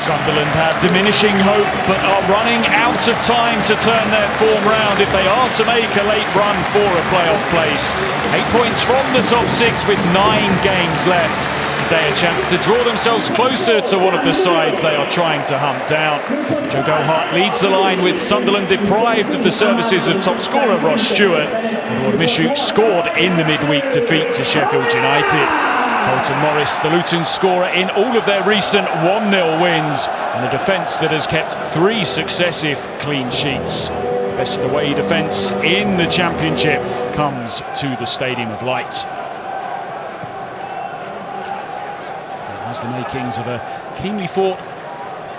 Sunderland have diminishing hope, but are running out of time to turn their form round if they are to make a late run for a playoff place. 8 points from the top 6 with 9 games left. Today a chance to draw themselves closer to one of the sides they are trying to hunt down. Joe Hart leads the line with Sunderland deprived of the services of top scorer Ross Stewart. And Lord Mishu scored in the midweek defeat to Sheffield United. Colton Morris, the Luton scorer in all of their recent 1-0 wins, and a defence that has kept 3 successive clean sheets. Best away defence in the Championship comes to the Stadium of Light. It has the makings of a keenly fought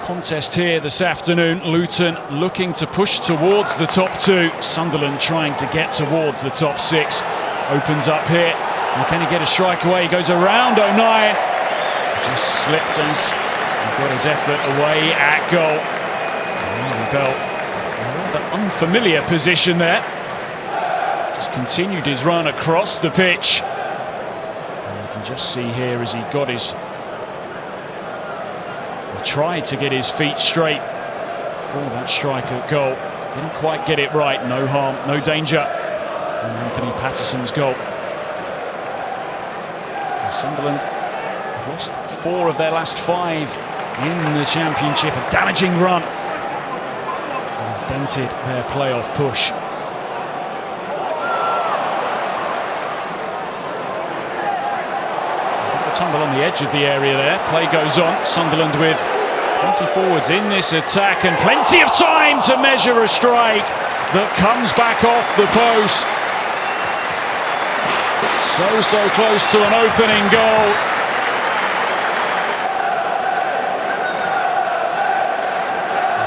contest here this afternoon. Luton looking to push towards the top 2. Sunderland trying to get towards the top 6. Opens up here. And can he get a strike away? He goes around O'Nien. Just slipped and got his effort away at goal. Bell, a rather unfamiliar position there. Just continued his run across the pitch. And you can just see here as he got his... He tried to get his feet straight for that strike at goal. Didn't quite get it right. No harm, no danger. And Anthony Patterson's goal. Sunderland have lost 4 of their last 5 in the Championship. A damaging run has dented their playoff push. A tumble on the edge of the area there. Play goes on. Sunderland with plenty forwards in this attack and plenty of time to measure a strike that comes back off the post. So close to an opening goal.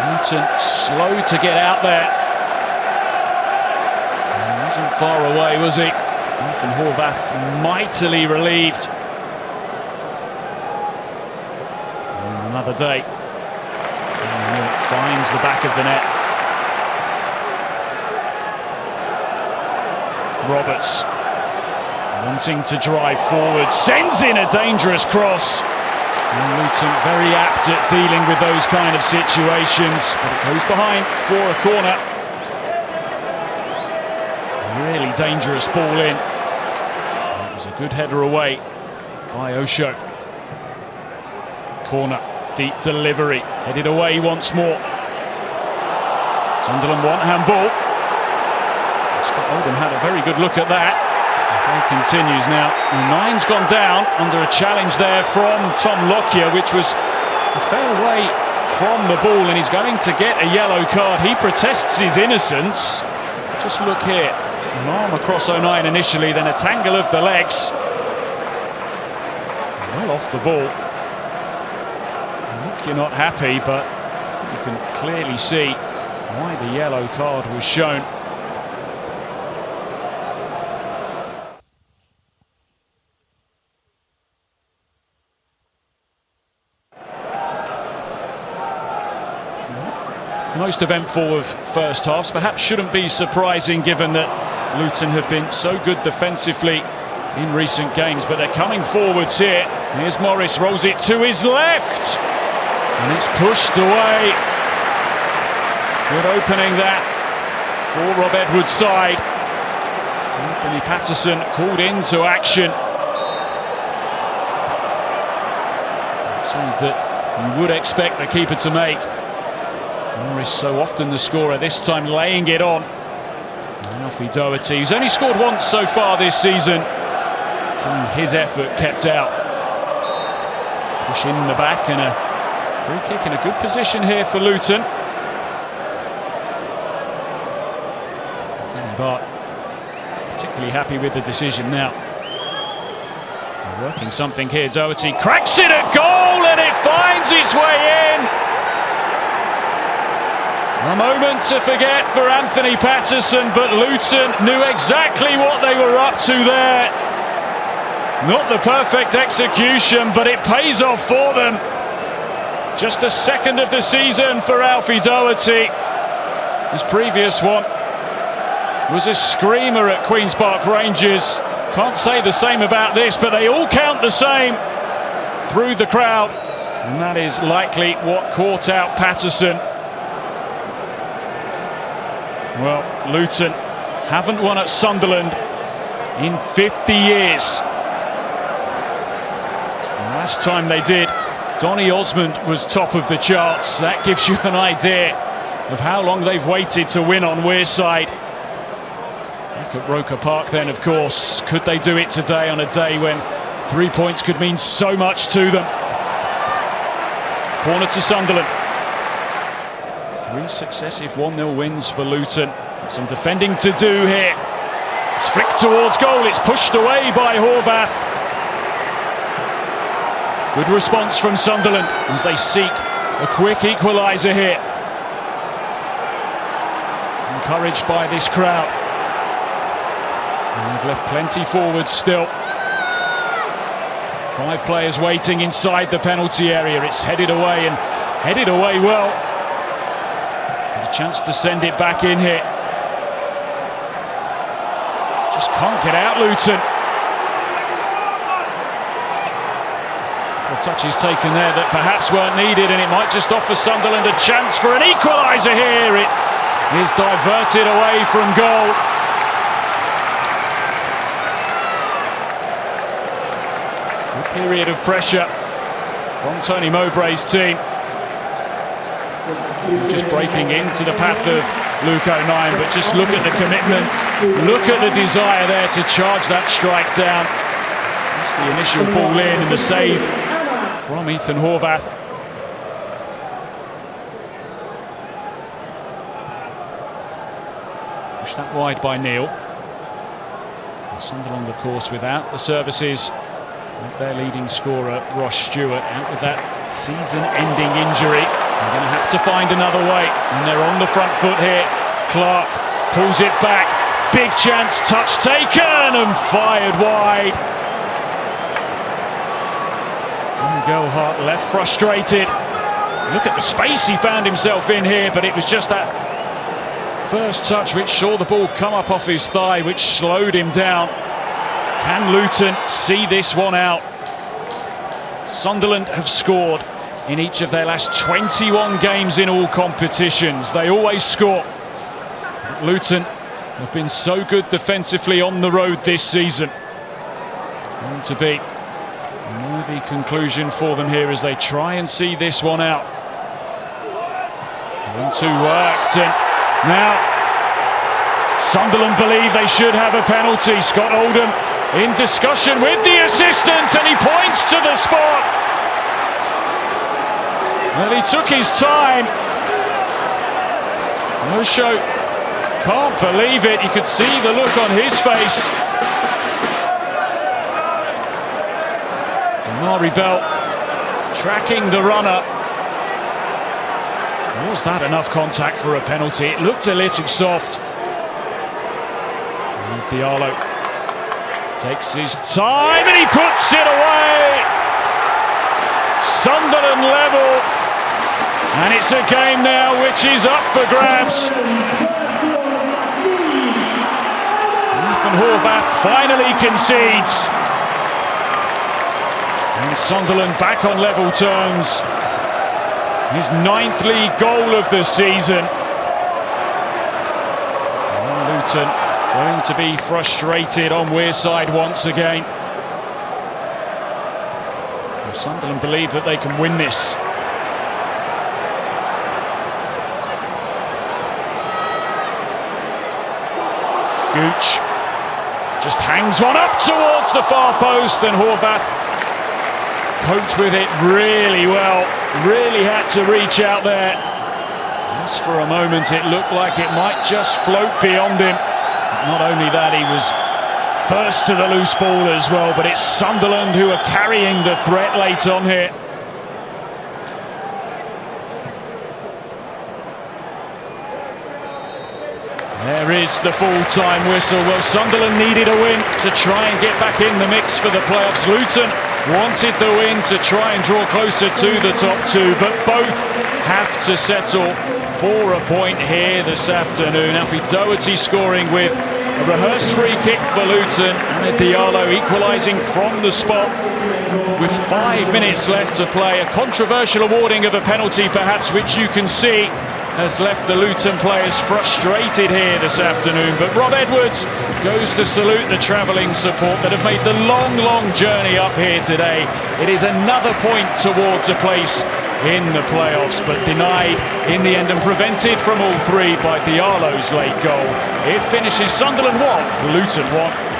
Luton slow to get out there. He wasn't far away, was he? Ethan Horvath mightily relieved. And another day. And finds the back of the net. Roberts. Wanting to drive forward, sends in a dangerous cross. And Luton very apt at dealing with those kind of situations, but it goes behind for a corner. Really dangerous ball in. It was a good header away by Osho. Corner, deep delivery, headed away once more. Sunderland want handball. Scott Oldham had a very good look at that. Play continues now. Nine's gone down under a challenge there from Tom Lockyer, which was a fair way from the ball, and he's going to get a yellow card. He protests his innocence. Just look here. An arm across O'Nien initially, then a tangle of the legs. Well off the ball. Lockyer not happy, but you can clearly see why the yellow card was shown. Most eventful of first halves, perhaps shouldn't be surprising given that Luton have been so good defensively in recent games, but they're coming forwards here. Here's Morris, rolls it to his left, and it's pushed away. Good opening that for Rob Edwards' side. Anthony Patterson called into action. Save that you would expect the keeper to make. Morris so often the scorer, this time laying it on. And Alfie Doughty, who's only scored once so far this season, seeing his effort kept out. Push in the back and a free kick in a good position here for Luton. Danny Bart particularly happy with the decision now. They're working something here. Doughty cracks it at goal and it finds its way in. A moment to forget for Anthony Patterson, but Luton knew exactly what they were up to there. Not the perfect execution, but it pays off for them. Just the second of the season for Alfie Doughty. His previous one was a screamer at Queen's Park Rangers. Can't say the same about this, but they all count the same through the crowd. And that is likely what caught out Patterson. Well, Luton haven't won at Sunderland in 50 years. And last time they did, Donny Osmond was top of the charts. That gives you an idea of how long they've waited to win on Wearside. Back at Roker Park then, of course. Could they do it today on a day when 3 points could mean so much to them? Corner to Sunderland. 3 successive 1-0 wins for Luton. Some defending to do here. It's flicked towards goal. It's pushed away by Horvath. Good response from Sunderland as they seek a quick equaliser here. Encouraged by this crowd. And they've left plenty forward still. 5 players waiting inside the penalty area. It's headed away, and headed away well. And a chance to send it back in here. Just can't get out, Luton. Touches taken there that perhaps weren't needed, and it might just offer Sunderland a chance for an equaliser here. It is diverted away from goal. Good period of pressure from Tony Mowbray's team. Just breaking into the path of Luke O'Nien, but just look at the commitment, look at the desire there to charge that strike down. That's the initial ball in, and the save from Ethan Horvath. Pushed that wide by Neil. And Sunderland, of course, without the services of their leading scorer, Ross Stewart, out with that season-ending injury. They're going to have to find another way, and they're on the front foot here. Clark pulls it back. Big chance, touch taken and fired wide. Gelhardt left frustrated. Look at the space he found himself in here, but it was just that first touch which saw the ball come up off his thigh, which slowed him down. Can Luton see this one out? Sunderland have scored in each of their last 21 games in all competitions. They always score. But Luton have been so good defensively on the road this season. Going to be a worthy conclusion for them here as they try and see this one out. 1-2 worked, and now Sunderland believe they should have a penalty. Scott Oldham in discussion with the assistant, and he points to the spot. Well, he took his time. No-show can't believe it. You could see the look on his face. Mari Bell tracking the runner. Was that enough contact for a penalty? It looked a little soft. And Diallo takes his time and he puts it away. Sunderland level. And it's a game now which is up for grabs. Ethan Horvath finally concedes. And Sunderland back on level terms. His 9th league goal of the season. And Luton going to be frustrated on Wearside once again. And Sunderland believe that they can win this. Gooch just hangs one up towards the far post, and Horvath coped with it really well. Really had to reach out there. Just for a moment it looked like it might just float beyond him. But not only that, he was first to the loose ball as well, but it's Sunderland who are carrying the threat late on here. There is the full-time whistle. Well, Sunderland needed a win to try and get back in the mix for the playoffs. Luton wanted the win to try and draw closer to the top two, but both have to settle for a point here this afternoon. Alfie Doughty scoring with a rehearsed free kick for Luton, and Diallo equalising from the spot. with 5 minutes left to play. A controversial awarding of a penalty, perhaps, which you can see has left the Luton players frustrated here this afternoon. But Rob Edwards goes to salute the travelling support that have made the long journey up here today. It is another point towards a place in the playoffs, but denied in the end and prevented from all three by Diallo's late goal. It finishes Sunderland 1, Luton 1.